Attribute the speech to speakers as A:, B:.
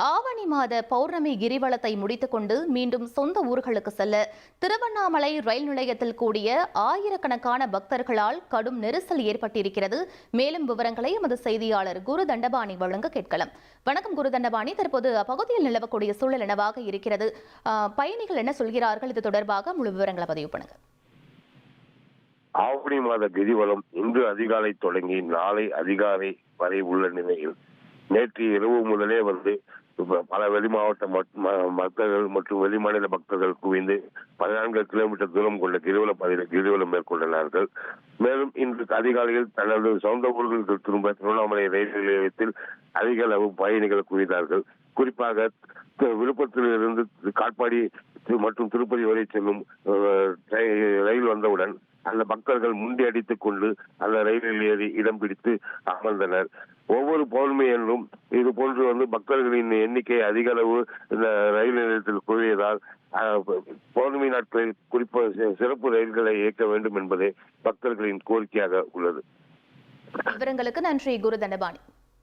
A: ஆவணி மாத பௌர்ணமி கிரிவலத்தை முடித்துக் கொண்டு மீண்டும் சொந்த ஊர்களுக்கு செல்ல திருவண்ணாமலை ரயில் நிலையத்தில் கூடிய ஆயிரக்கணக்கான பக்தர்களால் கடும் நெரிசல் ஏற்பட்டிருக்கிறது. மேலும் விவரங்களை எமது செய்தியாளர் குரு தண்டபாணி வழங்க கேட்கலாம். வணக்கம் குரு தண்டபாணி, தற்போது அப்பகுதியில் நிலவக்கூடிய சூழல் என்னவாக இருக்கிறது? பயணிகள் என்ன சொல்கிறார்கள்? இது தொடர்பாக முழு விவரங்களை பதிவு பண்ணுங்க.
B: ஆவணி மாத கிரிவலம் இன்று அதிகாலை தொடங்கி நாளை அதிகாலை வரை உள்ள நிலையில் நேற்று இரவு முதலே பல வெளி மாவட்ட பக்தர்கள் மற்றும் வெளிமாநில பக்தர்கள் குவிந்து 14 கிலோமீட்டர் தூரம் கொண்ட கிரிவல பாதையில் கிரிவலம் மேற்கொண்டனார்கள். மேலும் இன்று அதிகாலையில் தனது சொந்த ஊர்களுக்கு திரும்ப திருவண்ணாமலை ரயில் நிலையத்தில் அதிக அளவு பயணிகள் குவிந்தார்கள். குறிப்பாக விழுப்புரத்திலிருந்து காட்பாடி மற்றும் திருப்பதி வரை செல்லும் ரயில் வந்தவுடன் அந்த பக்தர்கள் முண்டி அடித்துக் கொண்டு அந்த ரயிலில் ஏறி இடம் பிடித்து அமர்ந்தனர். ஒவ்வொரு பௌர்ணமி என்றும் இது போன்று பக்தர்களின் எண்ணிக்கை அதிக அளவு இந்த ரயில் நிலையத்தில் குவியதால் பௌர்ணமி நாட்களில் குறிப்பாக சிறப்பு ரயில்களை இயக்க வேண்டும் என்பதே பக்தர்களின் கோரிக்கையாக உள்ளது.
A: விவரங்களுக்கு நன்றி குரு தண்டபாணி.